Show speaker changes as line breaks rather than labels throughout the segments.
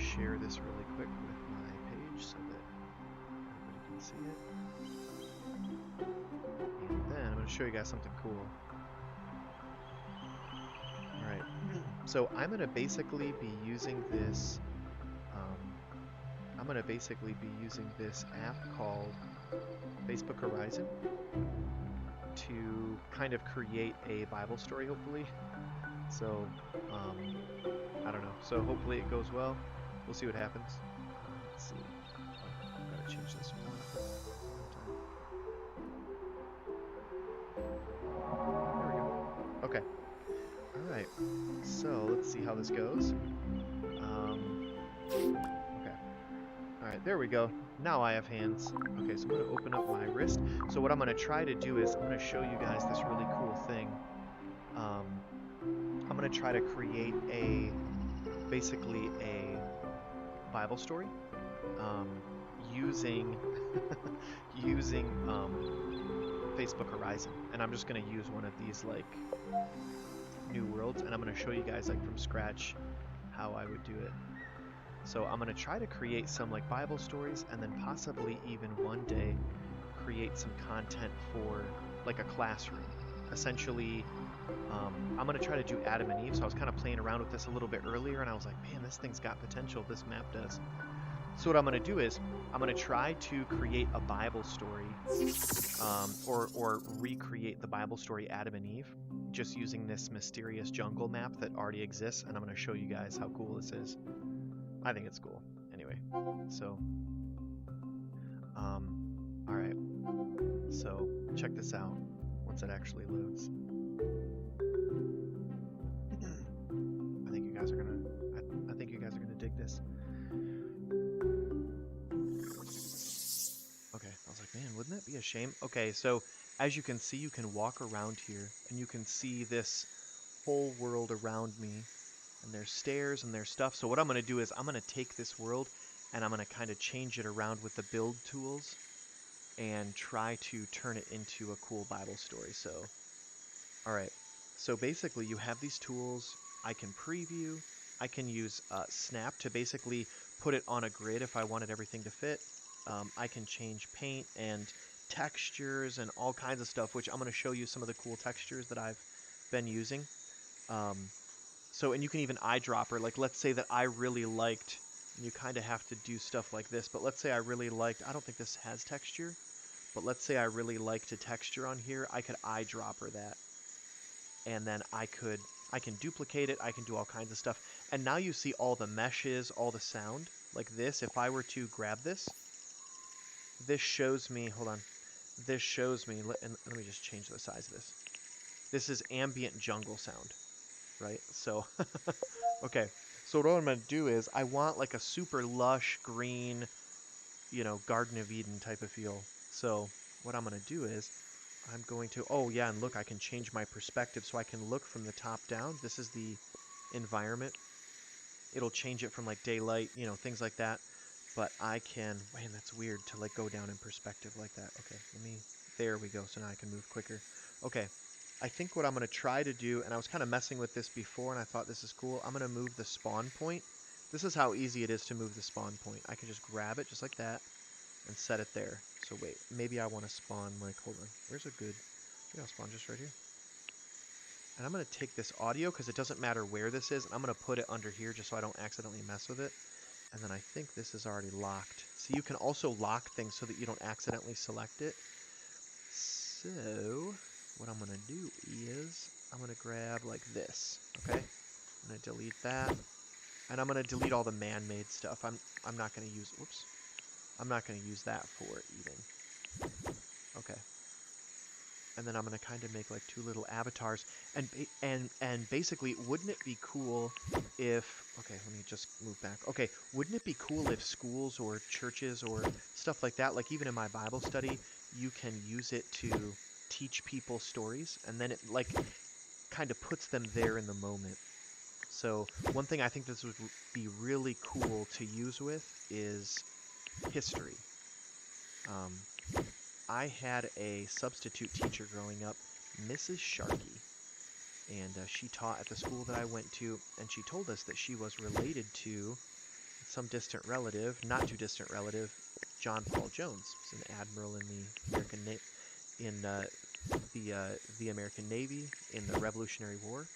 share this really quick with my page so that everybody can see it. And then I'm going to show you guys something cool. Alright, so I'm going to basically be using this app called Facebook Horizon to kind of create a Bible story, hopefully. So, I don't know. So hopefully it goes well. We'll see what happens. Let's see. Oh, I've got to change this one time. There we go. Okay. Alright. So, let's see how this goes. Okay. Alright, there we go. Now I have hands. Okay, so I'm going to open up my wrist. So what I'm going to try to do is I'm going to show you guys this really cool thing. I'm going to try to create basically a Bible story using Facebook Horizon, and I'm just going to use one of these like new worlds, and I'm going to show you guys like from scratch how I would do it. So I'm going to try to create some like Bible stories, and then possibly even one day create some content for like a classroom. Essentially, I'm going to try to do Adam and Eve, so I was kind of playing around with this a little bit earlier, and I was like, man, this thing's got potential, this map does. So what I'm going to do is, I'm going to try to create a Bible story, or recreate the Bible story Adam and Eve, just using this mysterious jungle map that already exists, and I'm going to show you guys how cool this is. I think it's cool. Anyway, so, alright, so check this out, once it actually loads. I think you guys are gonna dig this. Okay, I was like, man, wouldn't that be a shame? Okay, so as you can see, you can walk around here, and you can see this whole world around me, and there's stairs and there's stuff. So what I'm going to do is I'm going to take this world, and I'm going to kind of change it around with the build tools, and try to turn it into a cool Bible story. So, alright, so basically you have these tools. I can preview, I can use Snap to basically put it on a grid if I wanted everything to fit. I can change paint and textures and all kinds of stuff, which I'm going to show you some of the cool textures that I've been using. So, and you can even eyedropper, like let's say that I really liked, and you kind of have to do stuff like this, but let's say I really liked, I don't think this has texture, but let's say I really liked a texture on here, I could eyedropper that, and then I can duplicate it, I can do all kinds of stuff, and now you see all the meshes, all the sound, like this. If I were to grab this, this shows me, hold on, this shows me, and let me just change the size of this. This is ambient jungle sound, right? So, okay, so what I'm going to do is, I want like a super lush, green, you know, Garden of Eden type of feel. So, what I'm going to do is, I'm going to, oh yeah, and look, I can change my perspective, so I can look from the top down. This is the environment. It'll change it from like daylight, you know, things like that. But I can, man, that's weird to like go down in perspective like that. Okay, there we go, so now I can move quicker. Okay, I think what I'm going to try to do, and I was kind of messing with this before, and I thought this is cool, I'm going to move the spawn point. This is how easy it is to move the spawn point. I can just grab it just like that, and set it there. So wait, maybe I want to spawn, like, hold on, where's a good, I think I'll spawn just right here. And I'm going to take this audio, because it doesn't matter where this is, and I'm going to put it under here just so I don't accidentally mess with it. And then I think this is already locked. So you can also lock things so that you don't accidentally select it. So what I'm going to do is I'm going to grab like this, okay? I'm going to delete that. And I'm going to delete all the man-made stuff. I'm not going to use, whoops. I'm not going to use that for it even. Okay. And then I'm going to kind of make like two little avatars. And basically, wouldn't it be cool if, okay, let me just move back. Okay, wouldn't it be cool if schools or churches or stuff like that, like even in my Bible study, you can use it to teach people stories, and then it like kind of puts them there in the moment. So one thing I think this would be really cool to use with is history. I had a substitute teacher growing up, Mrs. Sharkey, and she taught at the school that I went to, and she told us that she was related to, let's some distant relative, not too distant relative, John Paul Jones, was an admiral in the the American Navy in the Revolutionary War.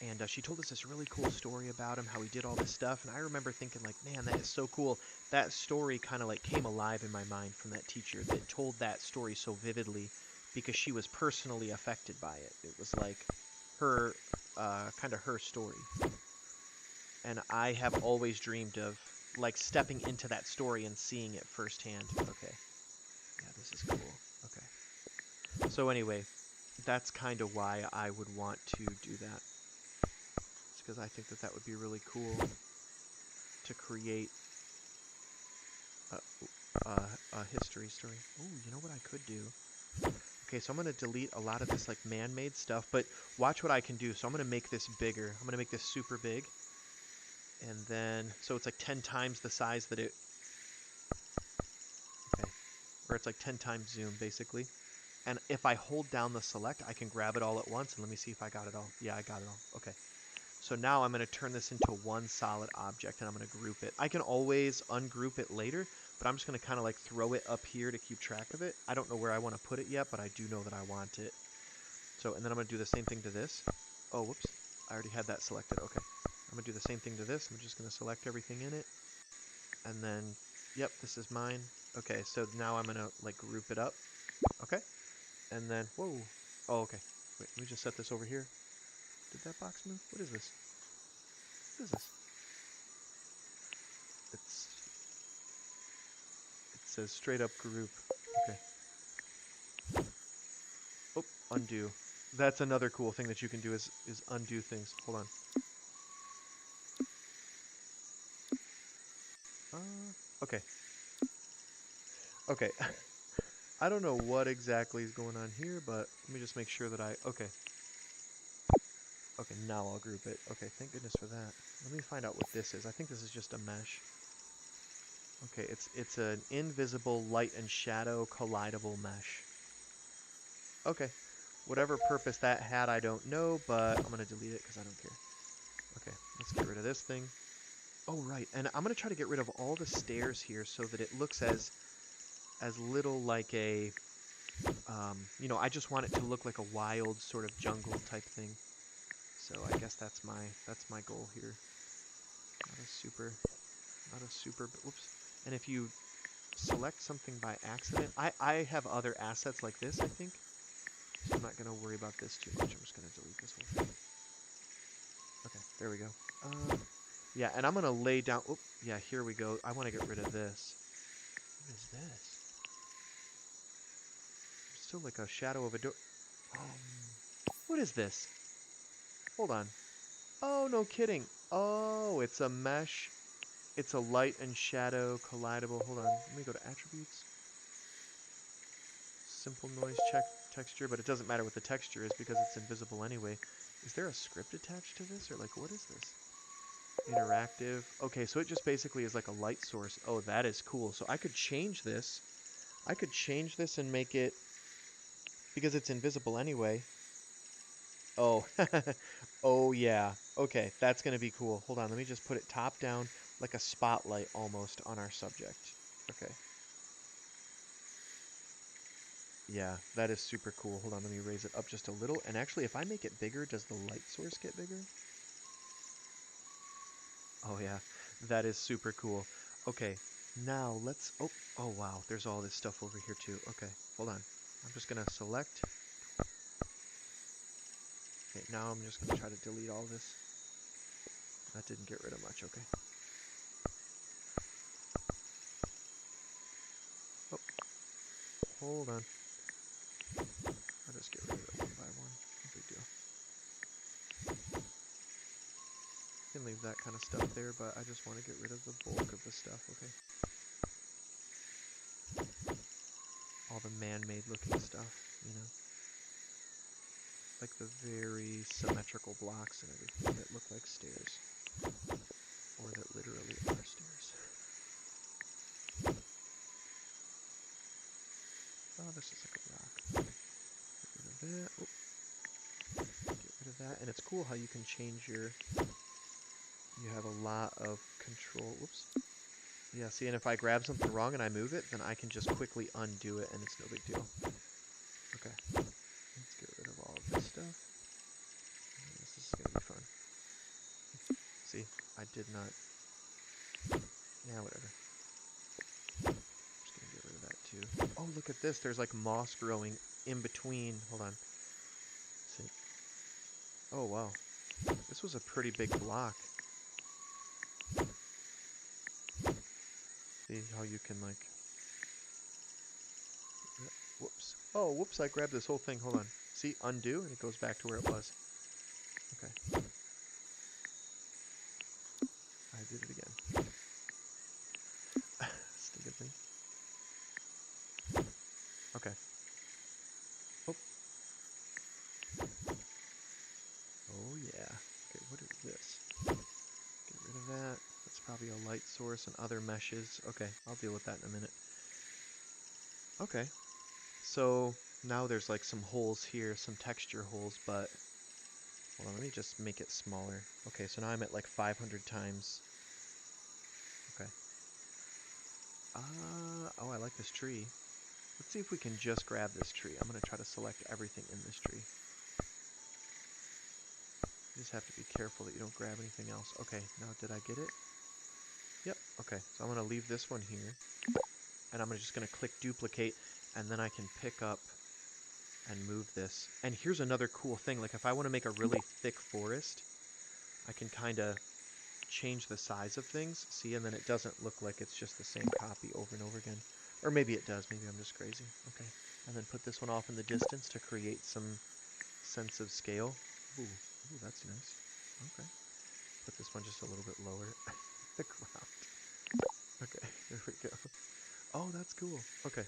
And she told us this really cool story about him, how he did all this stuff. And I remember thinking, like, man, that is so cool. That story kind of like came alive in my mind from that teacher that told that story so vividly because she was personally affected by it. It was like her, kind of her story. And I have always dreamed of like stepping into that story and seeing it firsthand. Okay. Yeah, this is cool. Okay. So anyway, that's kind of why I would want to do that. Because I think that that would be really cool to create a history story. Oh, you know what I could do? Okay, so I'm going to delete a lot of this like man-made stuff, but watch what I can do. So I'm going to make this bigger. I'm going to make this super big. And then, so it's like 10 times the size that it... Okay, or it's like 10 times zoom, basically. And if I hold down the select, I can grab it all at once. And let me see if I got it all. Yeah, I got it all. Okay. So now I'm going to turn this into one solid object, and I'm going to group it. I can always ungroup it later, but I'm just going to kind of like throw it up here to keep track of it. I don't know where I want to put it yet, but I do know that I want it. So, and then I'm going to do the same thing to this. Oh, whoops. I already had that selected. Okay. I'm going to do the same thing to this. I'm just going to select everything in it. And then, yep, this is mine. Okay, so now I'm going to like group it up. Okay. And then, whoa. Oh, okay. Wait, let me just set this over here. Did that box move? What is this? What is this? It says straight up group. Okay. Oh, undo. That's another cool thing that you can do is undo things. Hold on. Okay. Okay. I don't know what exactly is going on here, but let me just make sure that okay. Okay, now I'll group it. Okay, thank goodness for that. Let me find out what this is. I think this is just a mesh. Okay, it's an invisible light and shadow collidable mesh. Okay, whatever purpose that had, I don't know, but I'm gonna delete it because I don't care. Okay, let's get rid of this thing. Oh, right, and I'm gonna try to get rid of all the stairs here so that it looks as little like a, you know, I just want it to look like a wild sort of jungle type thing. So I guess that's my goal here. Not a super, whoops. And if you select something by accident, I have other assets like this, I think. So I'm not going to worry about this too much. I'm just going to delete this whole thing. Okay, there we go. Yeah, and I'm going to lay down, oh, yeah, here we go. I want to get rid of this. What is this? It's still like a shadow of a door. What is this? Hold on. Oh, no kidding. Oh, it's a mesh. It's a light and shadow collidable. Hold on. Let me go to attributes. Simple noise check texture, but it doesn't matter what the texture is because it's invisible anyway. Is there a script attached to this, or like what is this? Interactive. Okay, so it just basically is like a light source. Oh, that is cool. So I could change this. I could change this and make it, because it's invisible anyway. Oh, oh yeah. Okay, that's going to be cool. Hold on, let me just put it top down like a spotlight almost on our subject. Okay. Yeah, that is super cool. Hold on, let me raise it up just a little. And actually, if I make it bigger, does the light source get bigger? Oh yeah, that is super cool. Okay, now let's... Oh, oh wow, there's all this stuff over here too. Okay, hold on. I'm just going to select. Okay, now I'm just going to try to delete all this. That didn't get rid of much, okay. Oh, hold on. I'll just get rid of it one by one. No big deal. You can leave that kind of stuff there, but I just want to get rid of the bulk of the stuff, okay? All the man-made looking stuff, you know? Like the very symmetrical blocks and everything that look like stairs. Or that literally are stairs. Oh, this is like a rock. Get rid of that. Oh. Get rid of that. And it's cool how you can change your You have a lot of control. Whoops. Yeah, see, and if I grab something wrong and I move it, then I can just quickly undo it and it's no big deal. Okay, let's get rid of all of this stuff. This is gonna be fun. See, I did not... Yeah, whatever. Just gonna get rid of that too. Oh, look at this. There's like moss growing in between. Hold on. See. Oh, wow. This was a pretty big block. See how you can like... Whoops. Oh, whoops, I grabbed this whole thing. Hold on. See, undo, and it goes back to where it was. Okay. I did it again. Stinking thing. Okay. Oh. Oh, yeah. Okay, what is this? Get rid of that. That's probably a light source and other meshes. Okay, I'll deal with that in a minute. Okay. So now there's like some holes here, some texture holes, but hold on, let me just make it smaller. Okay, so now I'm at like 500 times. Okay. Oh, I like this tree. Let's see if we can just grab this tree. I'm going to try to select everything in this tree. You just have to be careful that you don't grab anything else. Okay, now did I get it? Yep, okay. So I'm going to leave this one here. And I'm just going to click duplicate, and then I can pick up and move this. And here's another cool thing. Like if I want to make a really thick forest, I can kind of change the size of things. See, and then it doesn't look like it's just the same copy over and over again. Or maybe it does. Maybe I'm just crazy. Okay. And then put this one off in the distance to create some sense of scale. Ooh, ooh, that's nice. Okay. Put this one just a little bit lower. The ground. Okay, there we go. Oh, that's cool. Okay.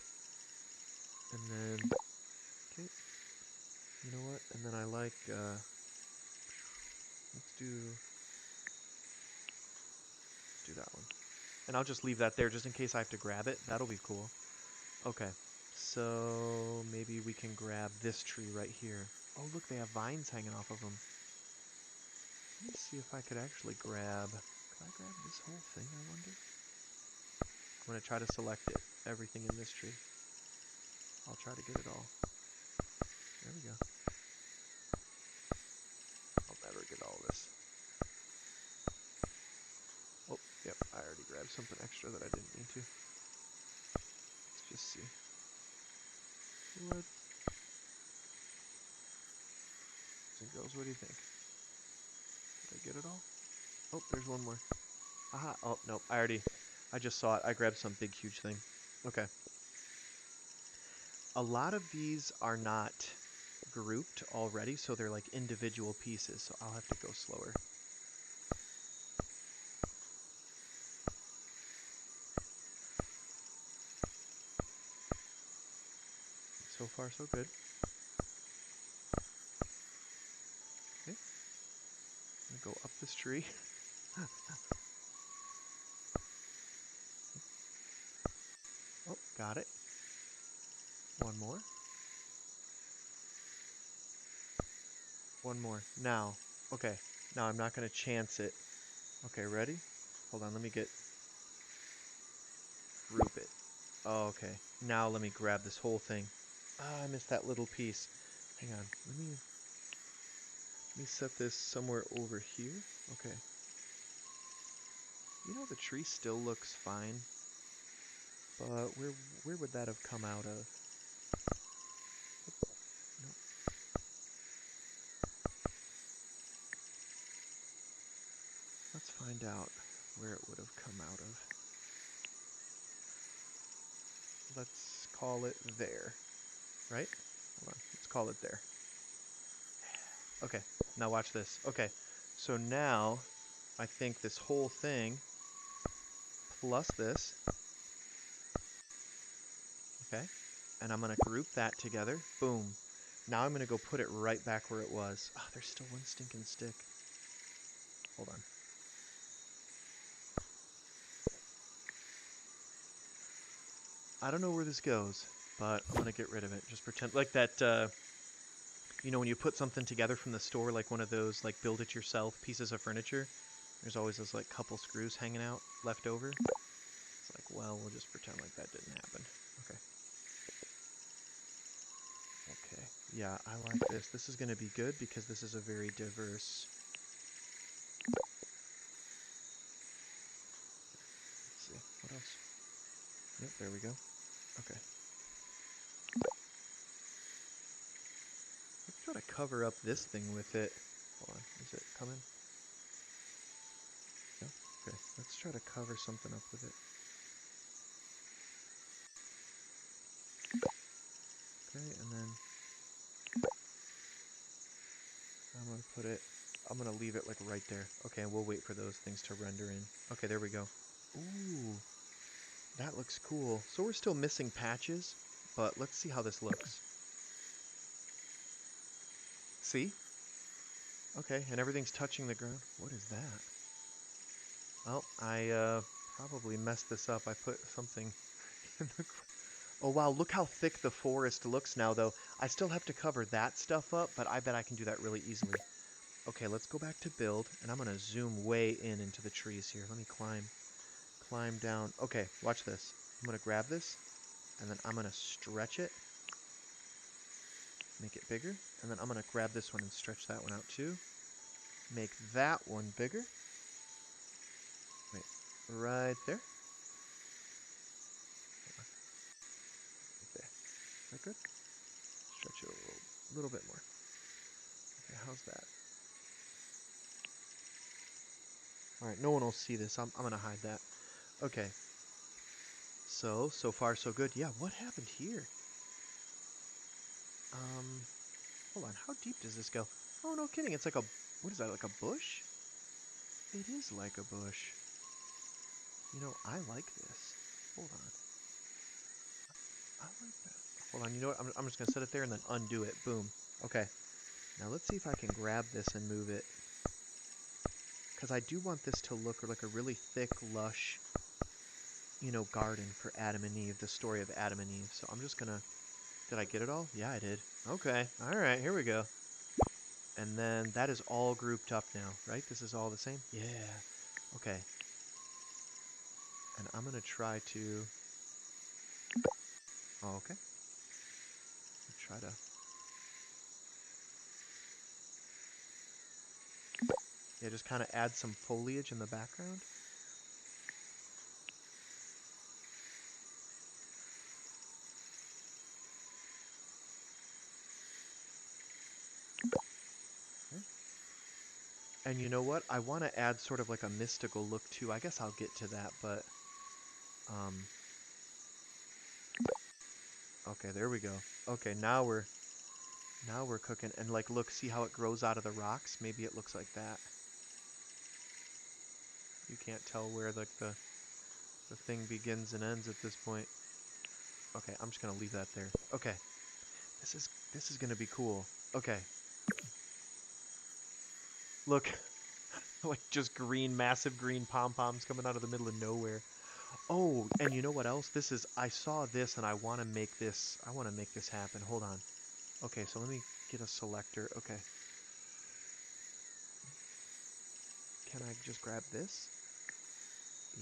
And then, okay. You know what? And then I like, let's do that one. And I'll just leave that there just in case I have to grab it. That'll be cool. Okay. So maybe we can grab this tree right here. Oh, look, they have vines hanging off of them. Let me see if I could actually grab... Could I grab this whole thing, I wonder? I'm going to try to select it. Everything in this tree. I'll try to get it all. There we go. I'll never get all this. Oh, yep, I already grabbed something extra that I didn't need to. Let's just see. What? Boys and girls, what do you think? Did I get it all? Oh, there's one more. Aha. Oh, no, I just saw it. I grabbed some big, huge thing. Okay. A lot of these are not grouped already, so they're like individual pieces, so I'll have to go slower. So far, so good. Okay. I'm gonna go up this tree. Oh, got it. One more. One more. Now. Okay. Now I'm not going to chance it. Okay, ready? Hold on, let me group it. Oh, okay. Now let me grab this whole thing. Ah, I missed that little piece. Hang on. Let me set this somewhere over here. Okay. You know, the tree still looks fine. But where would that have come out of? Nope. Let's find out where it would have come out of. Let's call it there. Right? Hold on. Let's call it there. Okay. Now watch this. Okay. So now I think this whole thing plus this. Okay. And I'm going to group that together. Boom. Now I'm going to go put it right back where it was. Ah, oh, there's still one stinking stick. Hold on. I don't know where this goes, but I'm going to get rid of it. Just pretend like that, you know, when you put something together from the store, like one of those, like, build-it-yourself pieces of furniture, There's always those like couple screws hanging out left over. It's like, well, we'll just pretend like that didn't happen. Okay. Okay. Yeah, I like this. This is going to be good because this is a very diverse. Let's see. What else? Yep, there we go. Okay. Let's try to cover up this thing with it. Hold on. Is it coming? No? Okay. Let's try to cover something up with it. Okay, and then I'm gonna leave it like right there. Okay, and we'll wait for those things to render in. Okay, there we go. Ooh, that looks cool. So we're still missing patches, but let's see how this looks. See? Okay, and everything's touching the ground. What is that? Oh, I probably messed this up. I put something in the... Oh wow, look how thick the forest looks now though. I still have to cover that stuff up, but I bet I can do that really easily. Okay, let's go back to build, and I'm gonna zoom way in into the trees here. Let me climb down. Okay, watch this. I'm gonna grab this, and then I'm gonna stretch it, make it bigger, and then I'm gonna grab this one and stretch that one out too. Make that one bigger. Wait, right there. Right there. Is that good? Stretch it a little bit more. Okay, how's that? Alright, no one will see this. I'm gonna hide that. Okay. So far so good. Yeah, what happened here? Hold on. How deep does this go? Oh, no kidding. It's like a... What is that, like a bush? It is like a bush. You know, I like this. Hold on. I like that. Hold on. You know what? I'm just going to set it there and then undo it. Boom. Okay. Now let's see if I can grab this and move it. Because I do want this to look like a really thick, lush, you know, garden for Adam and Eve. The story of Adam and Eve. So I'm just going to... Did I get it all? Yeah, I did. Okay. All right. Here we go. And then that is all grouped up now, right? This is all the same? Yeah. Okay. And I'm going to try to... Oh, okay. Try to... Yeah, just kind of add some foliage in the background. Okay. And you know what? I want to add sort of like a mystical look too. I guess I'll get to that, but... Okay, there we go. Okay, now we're cooking. And like, look, see how it grows out of the rocks? Maybe it looks like that. You can't tell where like the thing begins and ends at this point. Okay, I'm just gonna leave that there. Okay, this is gonna be cool. Okay, look, like just green, massive green pom-poms coming out of the middle of nowhere. Oh, and you know what else? This is, I saw this and I want to make this happen. Hold on. Okay, so let me get a selector. Okay. Can I just grab this?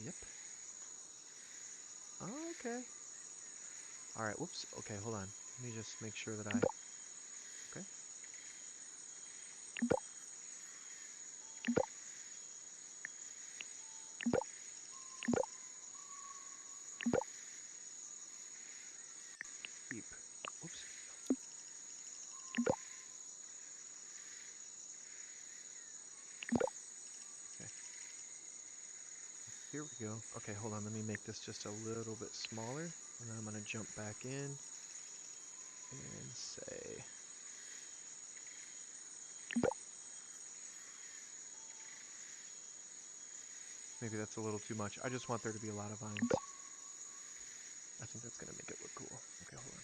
Yep. Okay. All right, whoops. Okay, hold on. Let me just make sure that I... Okay. Keep. Whoops. Okay. Here we go. Okay, hold on. Let me make this just a little bit smaller. And then I'm going to jump back in and say... Maybe that's a little too much. I just want there to be a lot of vines. I think that's going to make it look cool. Okay, hold on.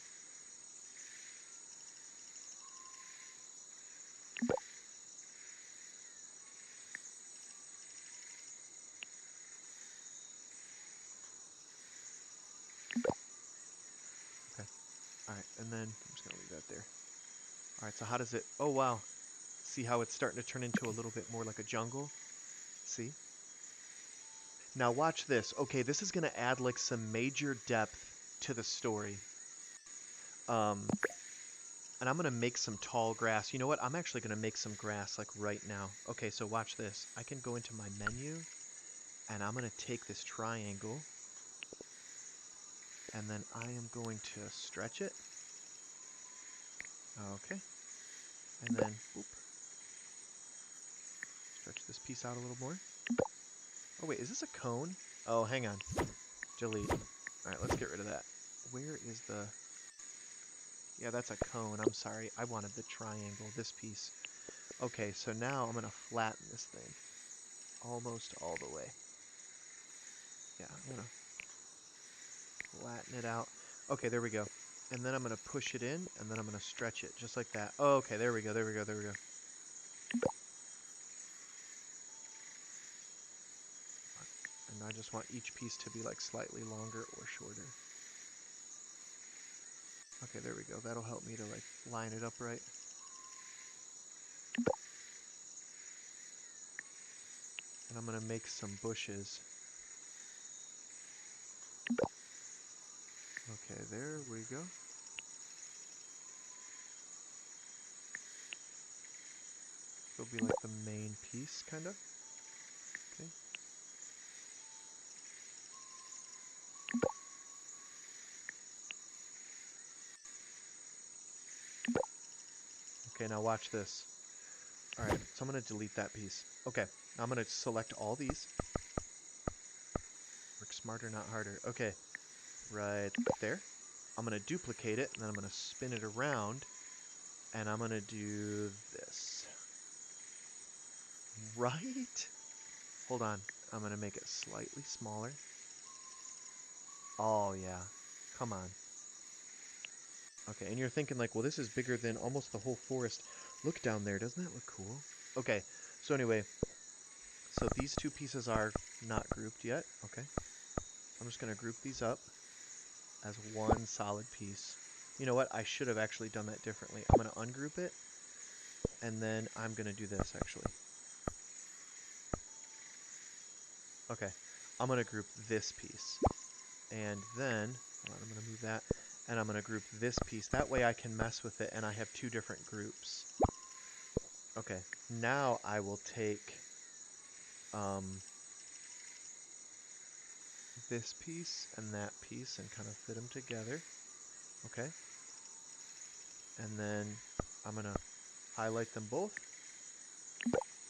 Okay. Alright, and then I'm just going to leave that there. Alright, so how does it... Oh, wow. See how it's starting to turn into a little bit more like a jungle? See? Now watch this. Okay, this is gonna add like some major depth to the story. Um, and I'm gonna make some tall grass. You know what? I'm actually gonna make some grass like right now. Okay, so watch this. I can go into my menu, and I'm gonna take this triangle, and then I am going to stretch it. Okay, and then boop. Stretch this piece out a little more. Oh wait, is this a cone? Oh, hang on. Delete. Alright, let's get rid of that. Where is the... Yeah, that's a cone. I'm sorry. I wanted the triangle, this piece. Okay, so now I'm going to flatten this thing. Almost all the way. Yeah, I'm going to flatten it out. Okay, there we go. And then I'm going to push it in, and then I'm going to stretch it, just like that. Oh, okay, there we go, there we go, there we go. And I just want each piece to be like slightly longer or shorter. Okay, there we go. That'll help me to like line it up right. And I'm going to make some bushes. Okay, there we go. It'll be like the main piece, kind of. Okay. Okay, now watch this. Alright, so I'm going to delete that piece. Okay, now I'm going to select all these. Work smarter, not harder. Okay, right there. I'm going to duplicate it, and then I'm going to spin it around, and I'm going to do this. Right? Hold on. I'm going to make it slightly smaller. Oh, yeah. Come on. Okay, and you're thinking like, well, this is bigger than almost the whole forest. Look down there. Doesn't that look cool? Okay, so anyway, so these two pieces are not grouped yet. Okay. I'm just going to group these up as one solid piece. You know what? I should have actually done that differently. I'm going to ungroup it, and then I'm going to do this, actually. Okay. I'm going to group this piece. And then, hold on, I'm going to move that, and I'm going to group this piece. That way I can mess with it, and I have two different groups. Okay. Now I will take this piece and that piece and kind of fit them together. Okay. And then I'm going to highlight them both.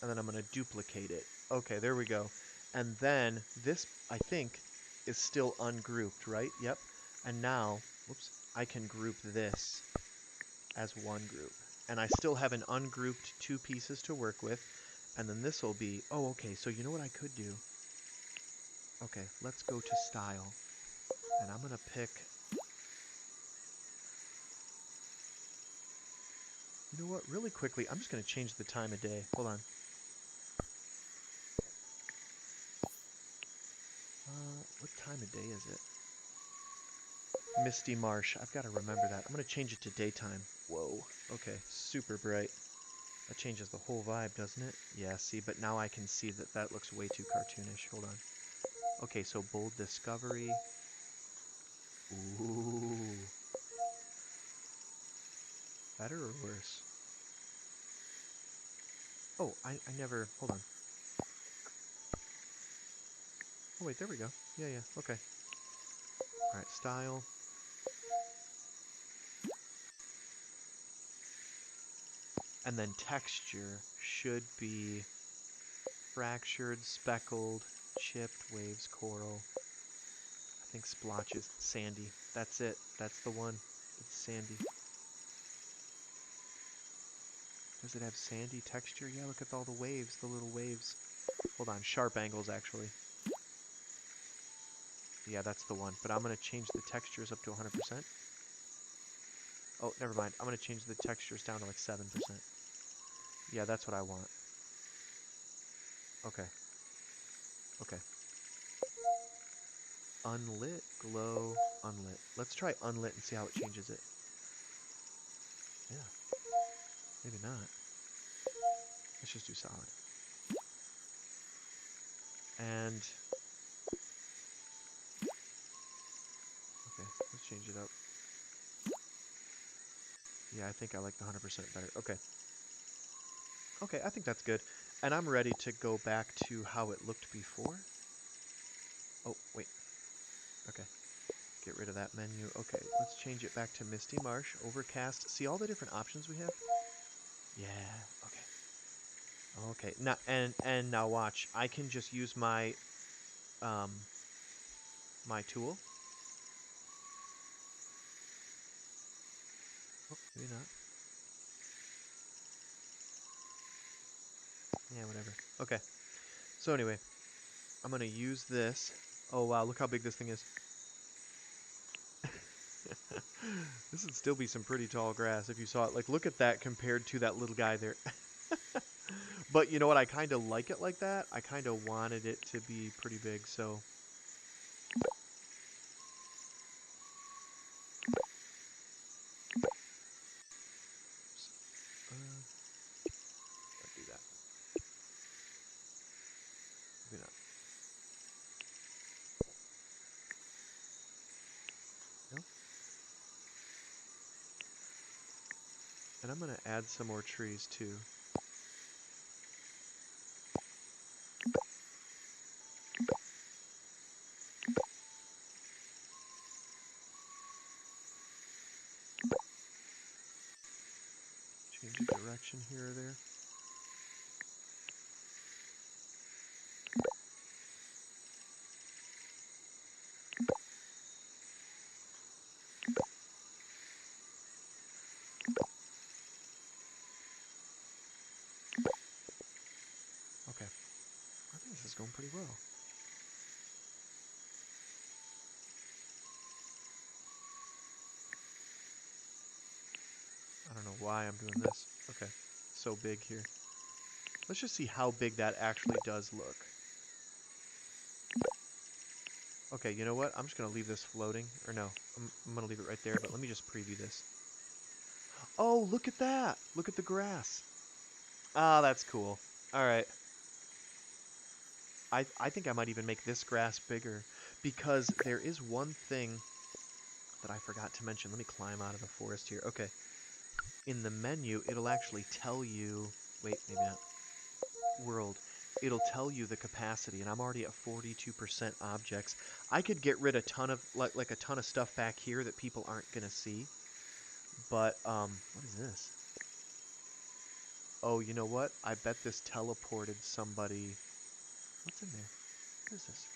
And then I'm going to duplicate it. Okay, there we go. And then this, I think, is still ungrouped, right? Yep. And now, whoops, I can group this as one group. And I still have an ungrouped two pieces to work with. And then this will be, oh, okay, so you know what I could do? Okay, let's go to style. And I'm going to pick... You know what? Really quickly, I'm just going to change the time of day. Hold on. What time of day is it? Misty Marsh. I've got to remember that. I'm going to change it to daytime. Whoa. Okay, super bright. That changes the whole vibe, doesn't it? Yeah, see, but now I can see that that looks way too cartoonish. Hold on. Okay, so bold discovery. Ooh. Better or worse? Oh, I never... Hold on. Oh, wait, there we go. Yeah, okay. Alright, style. And then texture should be fractured, speckled, chipped, waves, coral. I think splotches, sandy. That's it. That's the one. It's sandy. Does it have sandy texture? Yeah, look at all the waves, the little waves. Hold on, sharp angles actually. Yeah, that's the one. But I'm going to change the textures up to 100%. Oh, never mind. I'm going to change the textures down to like 7%. Yeah, that's what I want. Okay. Okay. Unlit, glow, unlit. Let's try unlit and see how it changes it. Yeah. Maybe not. Let's just do solid. And Yeah, I think I like the 100% better. Okay. Okay, I think that's good. And I'm ready to go back to how it looked before. Oh, wait. Okay. Get rid of that menu. Okay, let's change it back to Misty Marsh, Overcast. See all the different options we have? Yeah, okay. Okay, now and now watch. I can just use my um my tool. Oh, maybe not. Yeah, whatever. Okay. So anyway, I'm gonna use this. Oh wow, look how big this thing is. This would still be some pretty tall grass if you saw it. Like, look at that compared to that little guy there. But you know what? I kind of like it like that. I kind of wanted it to be pretty big, so. Can't do that. Maybe not. No? And I'm going to add some more trees too. Change the direction here or there. Okay. I think this is going pretty well. I don't know why I'm doing this. Okay. So big here. Let's just see how big that actually does look. Okay, you know what? I'm just going to leave this floating. Or no, I'm going to leave it right there, but let me just preview this. Oh, look at that! Look at the grass. Ah, that's cool. Alright. I think I might even make this grass bigger, because there is one thing that I forgot to mention. Let me climb out of the forest here. Okay. In the menu, it'll actually tell you... Wait, maybe not. World. It'll tell you the capacity, and I'm already at 42% objects. I could get rid of a ton of like a ton of stuff back here that people aren't gonna see. But what is this? Oh, you know what? I bet this teleported somebody. What's in there? What is this?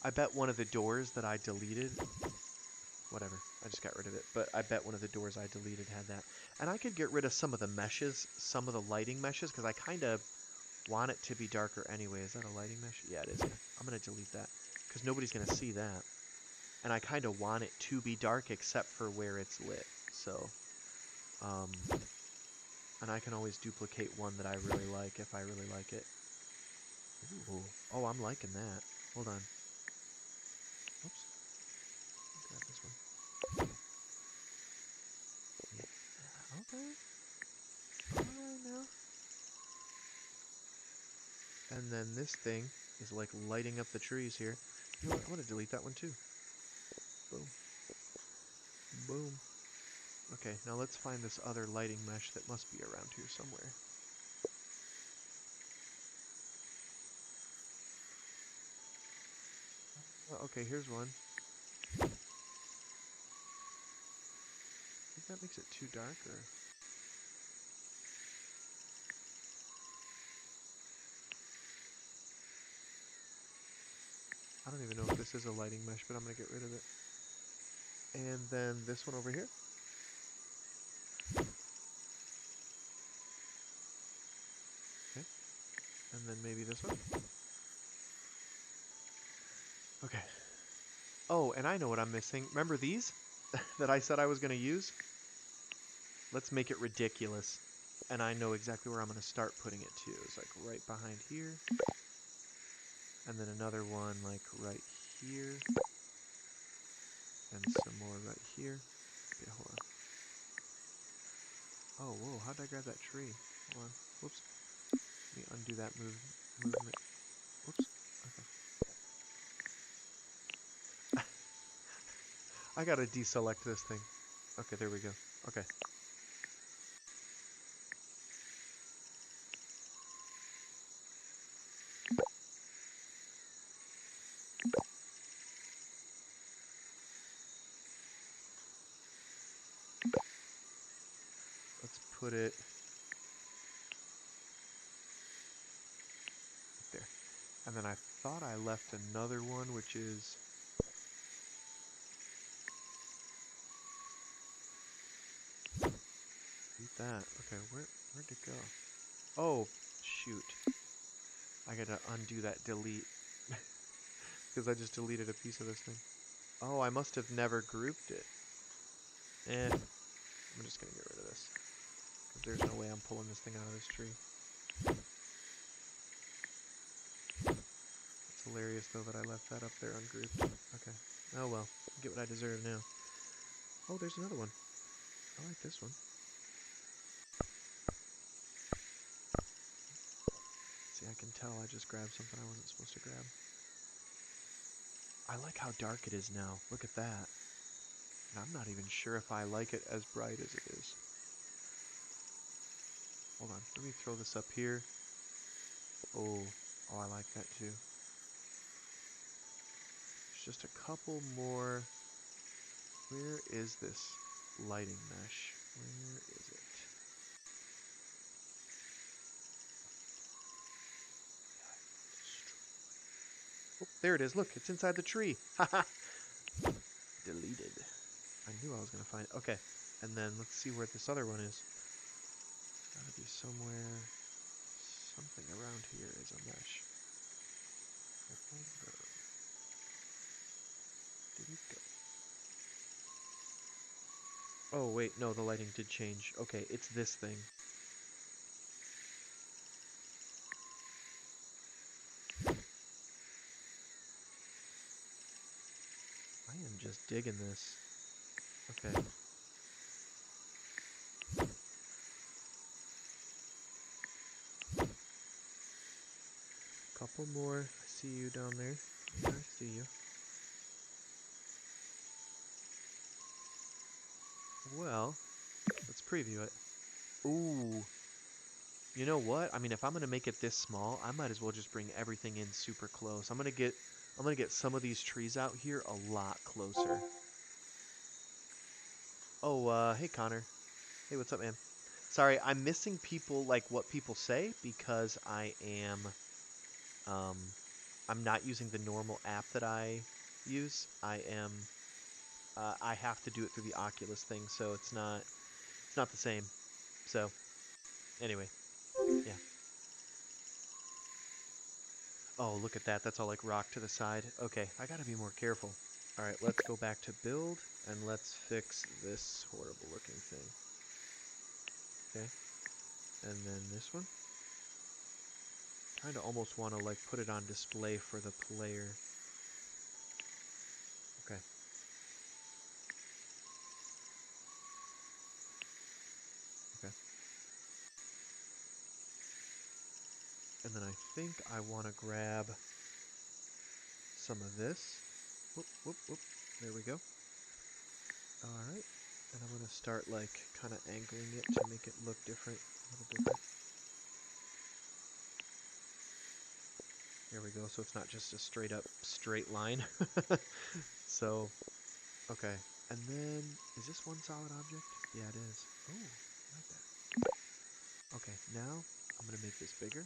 I bet one of the doors that I deleted. Whatever. I just got rid of it. But I bet one of the doors I deleted had that. And I could get rid of some of the meshes, some of the lighting meshes, because I kind of want it to be darker anyway. Is that a lighting mesh? Yeah, it is. I'm going to delete that because nobody's going to see that. And I kind of want it to be dark except for where it's lit. So, and I can always duplicate one that I really like if I really like it. Ooh. Oh, I'm liking that. Hold on. Oops. Grab this one. Yeah. Okay. Alright now. And then this thing is like lighting up the trees here. You know what? I want to delete that one too. Boom. Boom. Okay, now let's find this other lighting mesh that must be around here somewhere. Okay, here's one. I think that makes it too dark, or... I don't even know if this is a lighting mesh, but I'm going to get rid of it. And then this one over here. Okay. And then maybe this one. Okay. Oh, and I know what I'm missing. Remember these that I said I was going to use? Let's make it ridiculous. And I know exactly where I'm going to start putting it too. It's like right behind here. And then another one like right here. And some more right here. Okay, hold on. Oh, whoa, how did I grab that tree? Hold on. Whoops. Let me undo that movement. Whoops. Okay. I gotta deselect this thing. Okay, there we go. Okay. put it right there. And then I thought I left another one, which is... Eat that. Okay, where'd it go? Oh, shoot. I gotta undo that delete. Because I just deleted a piece of this thing. Oh, I must have never grouped it. I'm just gonna get rid of this. Because there's no way I'm pulling this thing out of this tree. It's hilarious, though, that I left that up there ungrouped. Okay. Oh well. I get what I deserve now. Oh, there's another one. I like this one. See, I can tell I just grabbed something I wasn't supposed to grab. I like how dark it is now. Look at that. And I'm not even sure if I like it as bright as it is. Hold on. Let me throw this up here. Oh, I like that too. There's just a couple more. Where is this lighting mesh? Where is it? Oh, there it is. Look, it's inside the tree. Haha. Deleted. I knew I was going to find it. Okay. And then let's see where this other one is. Gotta be somewhere. Something around here is a mesh. Where did it go? Oh, wait. No, the lighting did change. Okay, it's this thing. I am just digging this. Okay. Couple more. I see you down there. Yeah, I see you. Well, let's preview it. Ooh. You know what? I mean, if I'm gonna make it this small, I might as well just bring everything in super close. I'm gonna get some of these trees out here a lot closer. Oh, hey Connor. Hey, what's up, man? Sorry, I'm missing people, like, what people say because um, I'm not using the normal app that I use. I have to do it through the Oculus thing, so it's not the same. So, anyway, yeah. Oh, look at that. That's all like rock to the side. Okay, I gotta be more careful. All right, let's go back to build and let's fix this horrible looking thing. Okay, and then this one. Kind of almost want to like put it on display for the player. Okay. Okay. And then I think I want to grab some of this. Whoop, whoop, whoop. There we go. Alright. And I'm going to start like kind of angling it to make it look different. A little different. There we go. So it's not just a straight up straight line. So, okay. And then, is this one solid object? Yeah, it is. Oh, I like that. Okay, now I'm going to make this bigger.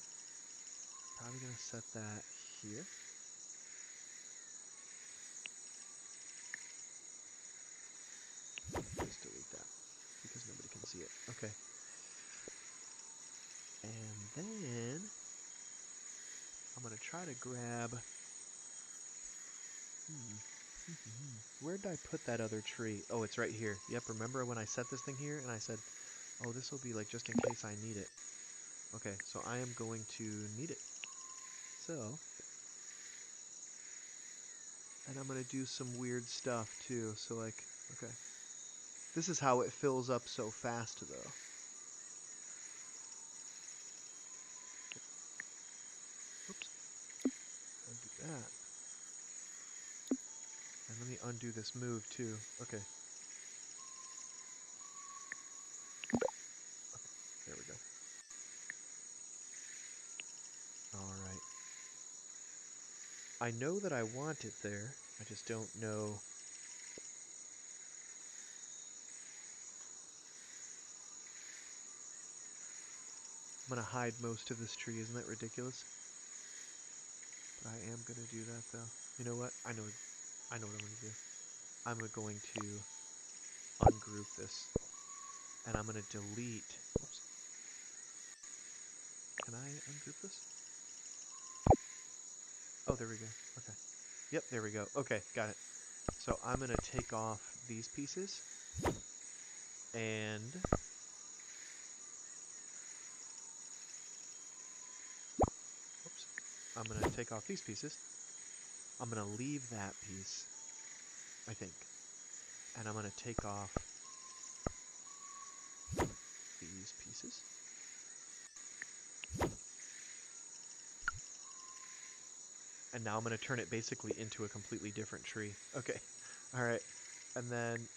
Probably going to set that here. Just delete that because nobody can see it. Okay. And then I'm going to try to grab... Where did I put that other tree? Oh, it's right here. Yep, remember when I set this thing here and I said, oh, this will be like just in case I need it. Okay, so I am going to need it. So, and I'm going to do some weird stuff too. So like, okay. This is how it fills up so fast though. Oops. Undo that. And let me undo this move too. Okay. There we go. Alright. I know that I want it there. I just don't know. I'm going to hide most of this tree. Isn't that ridiculous? But I am going to do that, though. You know what? I know what I'm going to do. I'm going to ungroup this. And I'm going to delete... Oops. Can I ungroup this? Oh, there we go. Okay. Yep, there we go. Okay, got it. So I'm going to take off these pieces. And... Oops. I'm going to take off these pieces. I'm going to leave that piece, I think. And I'm going to take off these pieces. And now I'm going to turn it basically into a completely different tree. Okay. All right. And then...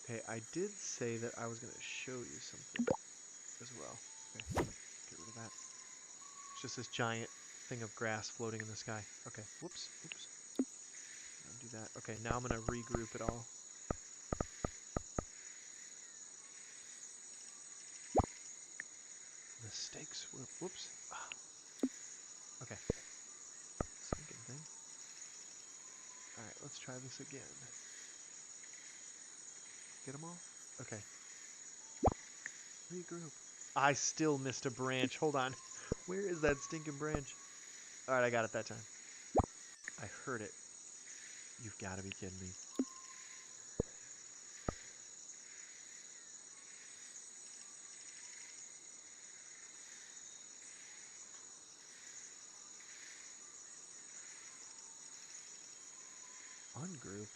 Okay, I did say that I was going to show you something as well. Okay, get rid of that. It's just this giant thing of grass floating in the sky. Okay, whoops, oops. Undo that. Okay, now I'm going to regroup it all. The stakes were... Whoops. Ah. Okay. Stinking thing. Alright, let's try this again. Get them all? Okay. Regroup. I still missed a branch. Hold on. Where is that stinking branch? Alright, I got it that time. I heard it. You've got to be kidding me. Ungroup?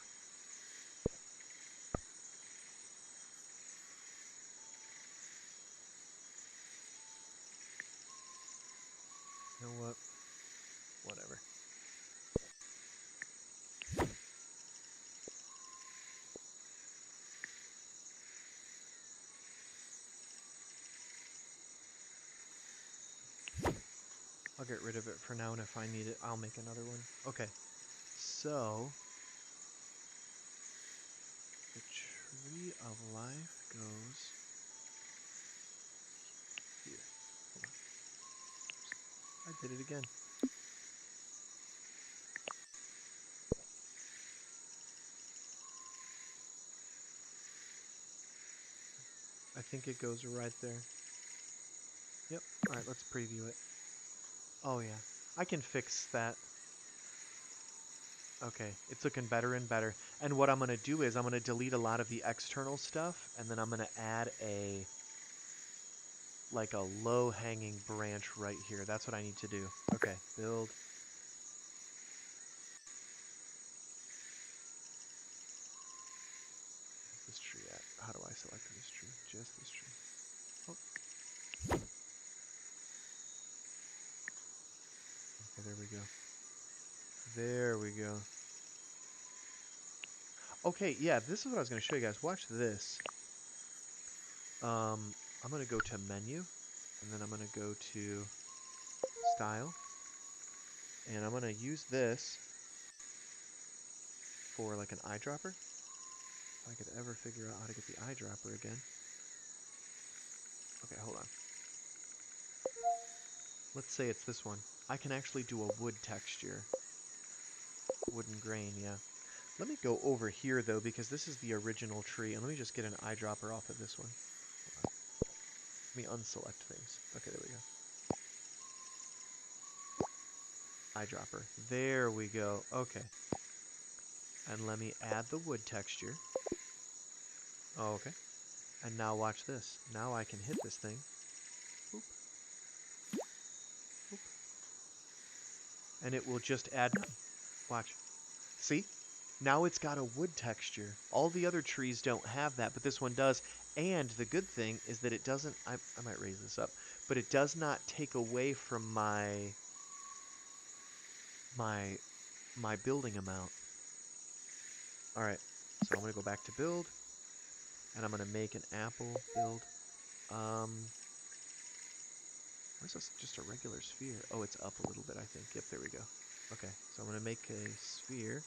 You know what? Whatever. I'll get rid of it for now, and if I need it, I'll make another one. Okay, so the tree of life goes here. Hold on. I did it again. I think it goes right there. Yep. Alright, let's preview it. Oh yeah. I can fix that. Okay, it's looking better and better. And what I'm going to do is I'm going to delete a lot of the external stuff, and then I'm going to add a low-hanging branch right here. That's what I need to do. Okay, build. Where's this tree at? How do I select this tree? Just this tree. Oh. Okay, there we go. There we go. Okay, yeah, this is what I was going to show you guys. Watch this. I'm going to go to Menu, and then I'm going to go to Style, and I'm going to use this for like an eyedropper. If I could ever figure out how to get the eyedropper again. Okay, hold on. Let's say it's this one. I can actually do a wood texture. Wooden grain, yeah. Let me go over here, though, because this is the original tree. And let me just get an eyedropper off of this one. Let me unselect things. Okay, there we go. Eyedropper. There we go. Okay. And let me add the wood texture. Oh, okay. And now watch this. Now I can hit this thing. Boop. Boop. And it will just add... Watch. See? Now it's got a wood texture. All the other trees don't have that, but this one does. And the good thing is that it doesn't... I might raise this up. But it does not take away from my building amount. Alright, so I'm going to go back to build. And I'm going to make an apple build. Where's this? Just a regular sphere. Oh, it's up a little bit, I think. Yep, there we go. Okay, so I'm going to make a sphere.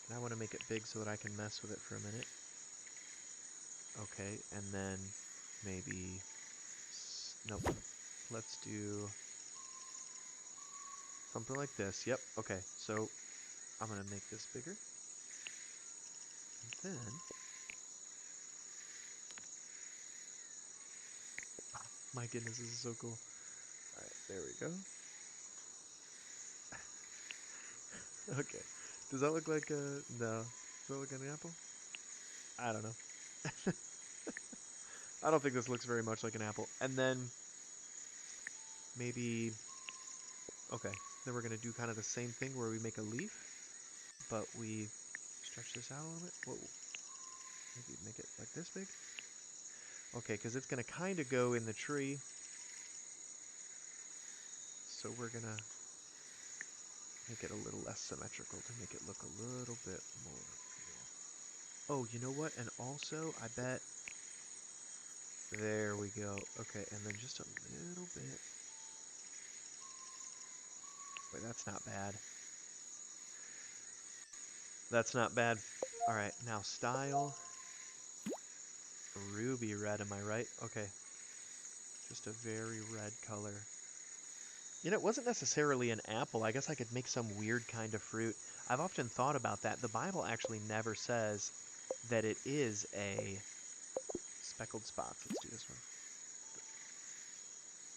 And I want to make it big so that I can mess with it for a minute. Okay, and then maybe... Nope. Let's do something like this. Yep, okay. So I'm going to make this bigger. And then... My goodness, this is so cool. Alright, there we go. Okay. Does that look like a... No. Does that look like an apple? I don't know. I don't think this looks very much like an apple. And then... Maybe... Okay. Then we're going to do kind of the same thing where we make a leaf. But we stretch this out a little bit. Whoa. Maybe make it like this big. Okay, because it's going to kind of go in the tree. So we're going to make it a little less symmetrical to make it look a little bit more real. Oh, you know what? And also, I bet... There we go. Okay, and then just a little bit. Wait, that's not bad. That's not bad. Alright, now style. Ruby red, am I right? Okay. Just a very red color. You know, it wasn't necessarily an apple. I guess I could make some weird kind of fruit. I've often thought about that. The Bible actually never says that it is a speckled spots. Let's do this one.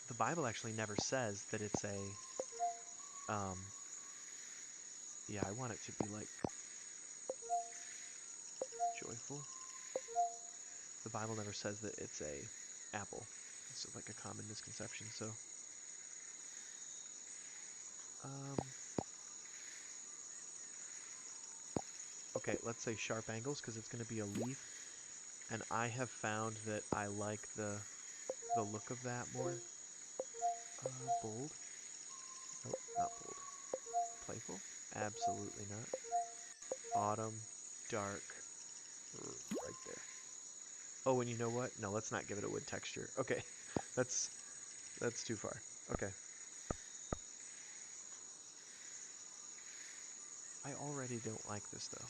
The Bible actually never says that it's a, yeah, I want it to be like joyful. The Bible never says that it's a apple. It's like a common misconception, so. Okay, let's say sharp angles because it's going to be a leaf. And I have found that I like the look of that more. Bold. Nope, not bold. Playful? Absolutely not. Autumn, dark, right there. Oh, and you know what? No, let's not give it a wood texture. Okay, that's too far. Okay. I already don't like this though.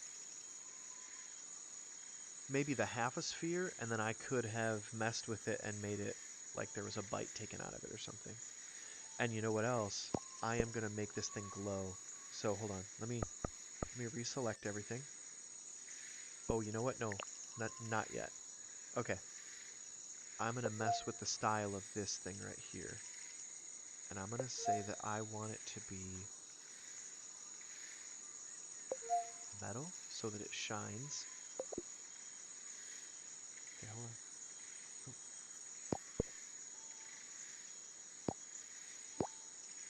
Maybe the half a sphere, and then I could have messed with it and made it like there was a bite taken out of it or something. And you know what else? I am gonna make this thing glow. So hold on, let me reselect everything. Oh, you know what? No, not yet. Okay. I'm gonna mess with the style of this thing right here. And I'm gonna say that I want it to be metal so that it shines. Okay, hold on.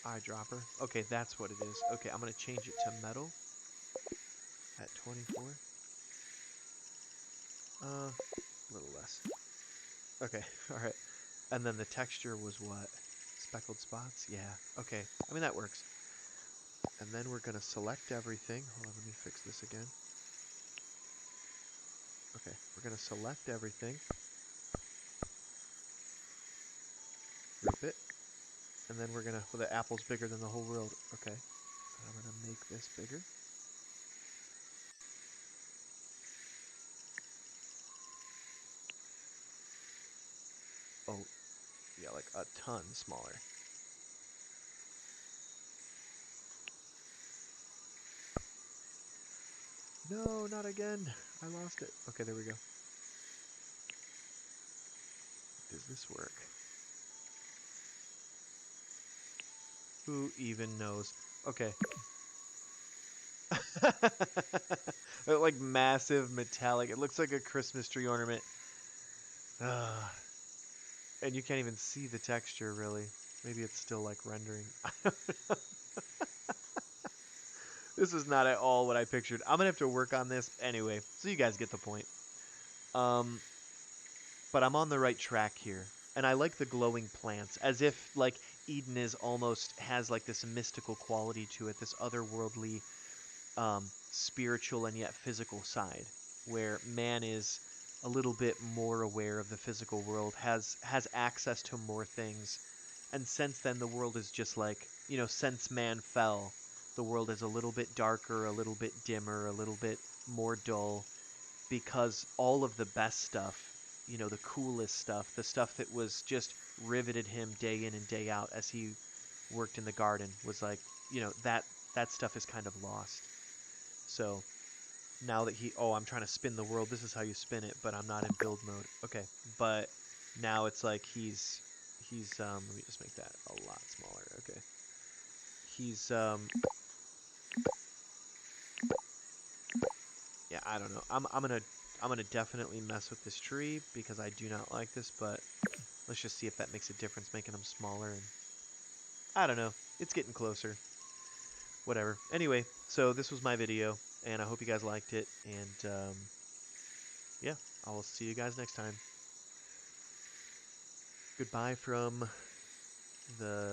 Eyedropper. Okay, that's what it is. Okay, I'm going to change it to metal at 24. A little less. Okay, alright. And then the texture was what? Speckled spots? Yeah, okay. I mean, that works. And then we're going to select everything. Hold on, let me fix this again. Okay, we're going to select everything. Group it. And then we're going to, well, the apple's bigger than the whole world. Okay. And I'm going to make this bigger. Oh, yeah, like a ton smaller. No, not again. I lost it. Okay, there we go. Does this work? Who even knows? Okay. Like massive metallic. It looks like a Christmas tree ornament. And you can't even see the texture, really. Maybe it's still like rendering. I don't know. This is not at all what I pictured. I'm gonna have to work on this anyway, so you guys get the point. But I'm on the right track here. And I like the glowing plants, as if like Eden is almost has like this mystical quality to it, this otherworldly, spiritual and yet physical side, where man is a little bit more aware of the physical world, has access to more things, and since then the world is just like, you know, since man fell, the world is a little bit darker, a little bit dimmer, a little bit more dull, because all of the best stuff, you know, the coolest stuff, the stuff that was just riveted him day in and day out as he worked in the garden, was like, you know, that stuff is kind of lost. So now that I'm trying to spin the world, this is how you spin it, but I'm not in build mode. Okay, but now it's like let me just make that a lot smaller. Okay. He's yeah, I don't know. I'm gonna definitely mess with this tree because I do not like this, but let's just see if that makes a difference making them smaller. And I don't know. It's getting closer. Whatever. Anyway, so this was my video, and I hope you guys liked it. And yeah, I will see you guys next time. Goodbye from the